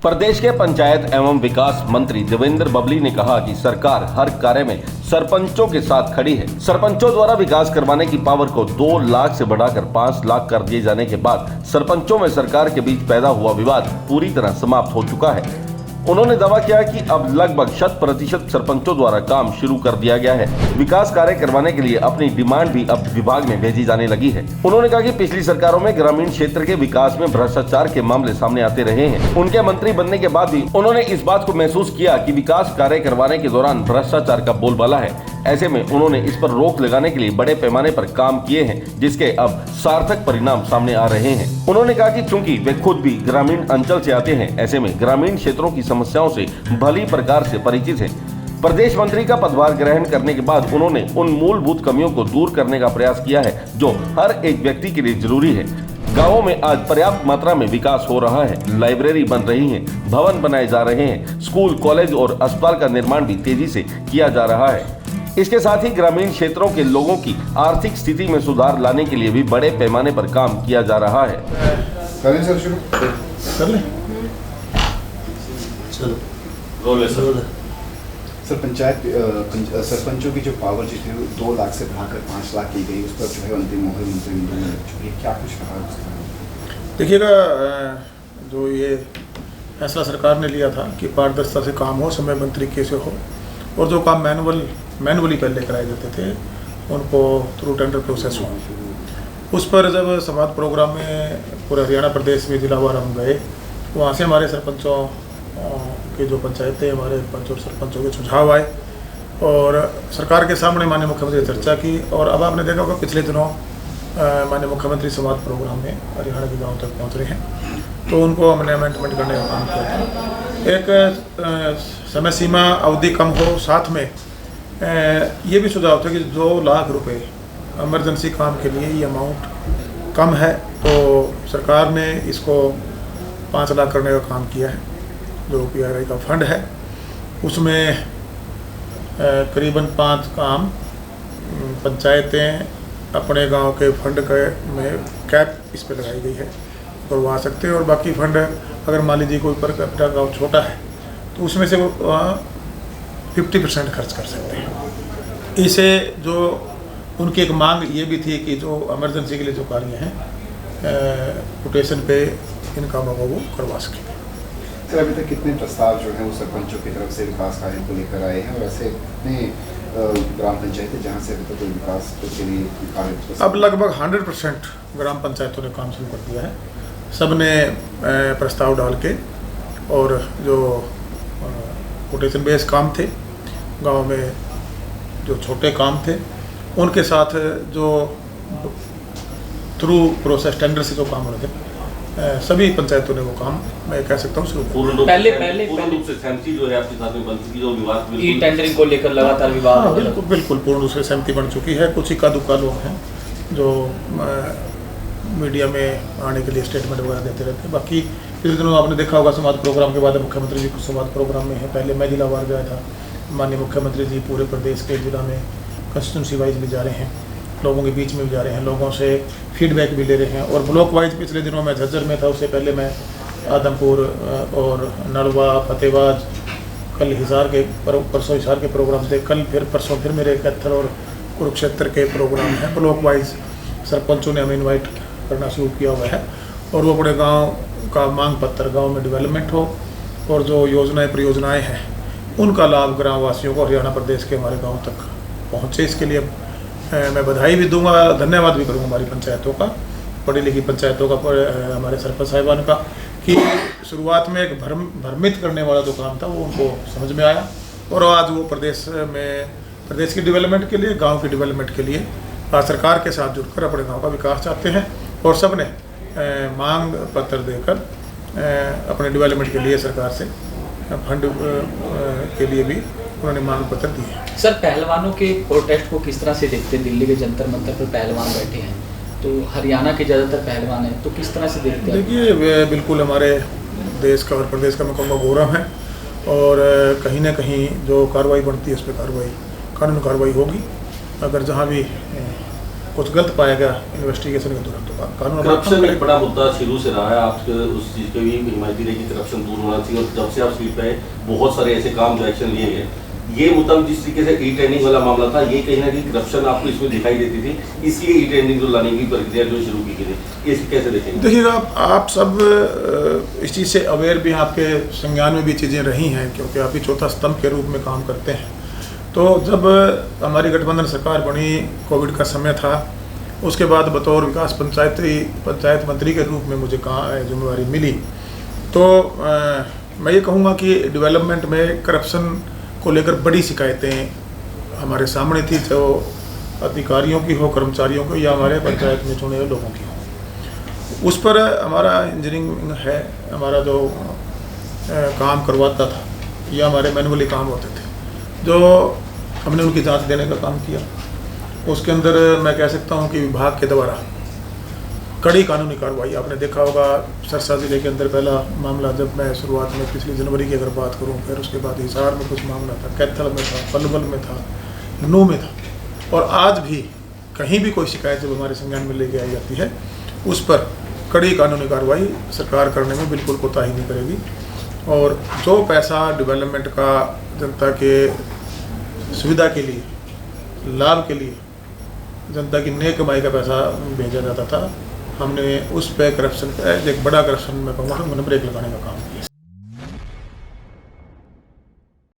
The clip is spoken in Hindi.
प्रदेश के पंचायत एवं विकास मंत्री देवेंद्र बबली ने कहा कि सरकार हर कार्य में सरपंचों के साथ खड़ी है। सरपंचों द्वारा विकास करवाने की पावर को 2 लाख से बढ़ाकर 5 लाख कर दिए जाने के बाद सरपंचों में सरकार के बीच पैदा हुआ विवाद पूरी तरह समाप्त हो चुका है। उन्होंने दावा किया कि अब लगभग 100% सरपंचों द्वारा काम शुरू कर दिया गया है। विकास कार्य करवाने के लिए अपनी डिमांड भी अब विभाग में भेजी जाने लगी है। उन्होंने कहा कि पिछली सरकारों में ग्रामीण क्षेत्र के विकास में भ्रष्टाचार के मामले सामने आते रहे हैं। उनके मंत्री बनने के बाद भी उन्होंने इस बात को महसूस किया कि विकास कार्य करवाने के दौरान भ्रष्टाचार का बोलबाला है। ऐसे में उन्होंने इस पर रोक लगाने के लिए बड़े पैमाने पर काम किए हैं, जिसके अब सार्थक परिणाम सामने आ रहे हैं। उन्होंने कहा कि चूंकि वे खुद भी ग्रामीण अंचल से आते हैं, ऐसे में ग्रामीण क्षेत्रों की समस्याओं से भली प्रकार से परिचित हैं। प्रदेश मंत्री का पदभार ग्रहण करने के बाद उन्होंने उन मूलभूत कमियों को दूर करने का प्रयास किया है जो हर एक व्यक्ति के लिए जरूरी है। गांवों में आज पर्याप्त मात्रा में विकास हो रहा है। लाइब्रेरी बन रही है, भवन बनाए जा रहे हैं, स्कूल, कॉलेज और अस्पताल का निर्माण भी तेजी से किया जा रहा है। इसके साथ ही ग्रामीण क्षेत्रों के लोगों की आर्थिक स्थिति में सुधार लाने के लिए भी बड़े पैमाने पर काम किया जा रहा है। करें सर, शुरू कर लें। सर, सरपंचों की जो पावर जो थी 2 लाख से बढ़ाकर 5 लाख की गई, उस पर जो है अंतिम मोहर मंत्रिमंडल में लग चुकी है। क्या कुछ कहा? देखिएगा, जो ये फैसला सरकार ने लिया था कि पारदर्शिता से काम हो, समय मंत्री कैसे हो, और जो काम मैनुअली पहले कराए जाते थे उनको थ्रू टेंडर प्रोसेस हुआ। उस पर जब संवाद प्रोग्राम में पूरे हरियाणा प्रदेश में जिलावार हम गए, वहाँ से हमारे सरपंचों के जो पंचायतें, हमारे पंच और सरपंचों के सुझाव आए और सरकार के सामने माननीय मुख्यमंत्री चर्चा की। और अब आपने देखा होगा पिछले दिनों माननीय मुख्यमंत्री संवाद प्रोग्राम में हरियाणा के गाँव तक पहुँच रहे हैं, तो उनको हमने अमेंडमेंट करने का काम किया था। एक समय सीमा अवधि कम हो, साथ में ये भी सुझाव था कि 2 लाख रुपए इमरजेंसी काम के लिए ये अमाउंट कम है, तो सरकार ने इसको 5 लाख करने का काम किया है। जो PRI का फंड है उसमें करीबन 5 काम पंचायतें अपने गांव के फंड के में कैप इस पर लगाई गई है, करवा सकते हैं। और बाकी फंड अगर मान लीजिए कोई पर कैपिटा गाँव छोटा है तो उसमें से वो 50% खर्च कर सकते हैं। इसे जो उनकी एक मांग ये भी थी कि जो इमरजेंसी के लिए जो कार्य हैं कोटेशन पे इन कामों को वो करवा सकें। सर, अभी तक कितने प्रस्ताव जो हैं वो सरपंचों की तरफ से विकास कार्यों को लेकर आए हैं, और ऐसे कितने ग्राम पंचायतें जहाँ से अभी तक कोई विकास के लिए कार्य? अब लगभग 100% ग्राम पंचायतों ने काम शुरू कर दिया है। सब ने प्रस्ताव डाल के, और जो कोटेशन बेस काम थे गांव में, जो छोटे काम थे, उनके साथ जो थ्रू प्रोसेस टेंडर से जो काम हो रहे थे, सभी पंचायतों ने वो काम, मैं कह सकता हूँ, शुरू किया। पहले रूप से सहमति जो है आपके साथ में बन चुकी, जो विवाद ई टेंडरिंग को लेकर लगातार विवाद। बिल्कुल पूर्ण रूप से सहमति बन चुकी है। कुछ इक्का दुक्का लोग हैं जो मीडिया में आने के लिए स्टेटमेंट वगैरह देते रहते हैं। बाकी पिछले दिनों आपने देखा होगा संवाद प्रोग्राम के बाद मुख्यमंत्री जी कुछ संवाद प्रोग्राम में है। पहले मैं जिलावार गया था, माननीय मुख्यमंत्री जी पूरे प्रदेश के जिला में कंस्टिट्यूंसी वाइज भी जा रहे हैं, लोगों के बीच में भी जा रहे हैं, लोगों से फीडबैक भी ले रहे हैं। और ब्लॉक वाइज पिछले दिनों में झज्जर में था, उससे पहले मैं आदमपुर और नलवा, फतेहाबाद, कल हिसार के परसों हिसार के प्रोग्राम थे, कल फिर परसों फिर मेरे कैथल और कुरुक्षेत्र के प्रोग्राम हैं। ब्लॉक वाइज सरपंचों ने हमें इन्वाइट करना शुरू किया हुआ है, और वो बड़े गाँव का मांग पत्र, गांव में डेवलपमेंट हो और जो योजनाएं परियोजनाएं हैं उनका लाभ ग्राम वासियों को, हरियाणा प्रदेश के हमारे गांव तक पहुंचे। इसके लिए मैं बधाई भी दूंगा, धन्यवाद भी करूंगा हमारी पंचायतों का, पढ़ी लिखी पंचायतों का, हमारे सरपंच साहिबान का, कि शुरुआत में एक भ्रमित करने वाला जो काम था वो उनको समझ में आया, और आज वो प्रदेश की डेवलपमेंट के लिए, गाँव की डेवलपमेंट के लिए आज सरकार के साथ जुड़कर अपने गाँव का विकास चाहते हैं। और सब ने मांग पत्र देकर अपने डेवलपमेंट के लिए सरकार से फंड के लिए भी उन्होंने मांग पत्र दिए। सर, पहलवानों के प्रोटेस्ट को किस तरह से देखते हैं? दिल्ली के जंतर मंतर पर पहलवान बैठे हैं, तो हरियाणा के ज़्यादातर पहलवान हैं, तो किस तरह से देखते हैं? देखिए, बिल्कुल हमारे देश का और प्रदेश का मैं गौरव है, और कहीं ना कहीं जो कार्रवाई बनती है उस पर कानूनी कार्रवाई होगी। अगर जहाँ भी कुछ गलत पाया गया इन्वेस्टिगेशन के दौरान तो कानून अपना काम करप्शन एक करेगा। बड़ा मुद्दा शुरू से रहा है, आपके उस चीज़ पे भी हिमायती रही कि करप्शन दूर होना चाहिए, और जब से आप सीट पे आए बहुत सारे ऐसे काम जो एक्शन लिए गए। ये मुद्दा जिस तरीके से ई टेंडरिंग वाला मामला था, ये कहीं ना कहीं करप्शन आपको इसमें दिखाई देती थी, इसलिए ई टेंडरिंग जो लाने की प्रक्रिया जो शुरू की गई थी, इसे कैसे देखेंगे? देखिएगा, आप सब इस चीज़ से अवेयर भी, आपके संज्ञान में भी चीज़ें रही हैं, क्योंकि आप भी चौथा स्तंभ के रूप में काम करते हैं। तो जब हमारी गठबंधन सरकार बनी, कोविड का समय था, उसके बाद बतौर विकास पंचायत मंत्री के रूप में मुझे जिम्मेवारी मिली, तो मैं ये कहूँगा कि डेवलपमेंट में करप्शन को लेकर बड़ी शिकायतें हमारे सामने थी, जो अधिकारियों की हो, कर्मचारियों की, या हमारे पंचायत में चुने हुए लोगों की हो। उस पर हमारा इंजीनियरिंग है, हमारा जो काम करवाता था, या हमारे मैनुअली काम होते थे, जो हमने उनकी जांच देने का काम किया। उसके अंदर मैं कह सकता हूं कि विभाग के द्वारा कड़ी कानूनी कार्रवाई, आपने देखा होगा सरसा जिले के अंदर पहला मामला, जब मैं शुरुआत में पिछली जनवरी की अगर बात करूं, फिर उसके बाद हिसार में कुछ मामला था, कैथल में था, पलवल में था, नूह में था, और आज भी कहीं भी कोई शिकायत जब हमारे संज्ञान में लेके आई जाती है, उस पर कड़ी कानूनी कार्रवाई सरकार करने में बिल्कुल कोताही नहीं करेगी। और जो पैसा डेवलपमेंट का जनता के सुविधा के लिए, लाभ के लिए, जनता की नेक कमाई का पैसा भेजा जाता था, हमने उस पे करप्शन, एक बड़ा करप्शन में कहूँगा, हमने ब्रेक लगाने का काम किया।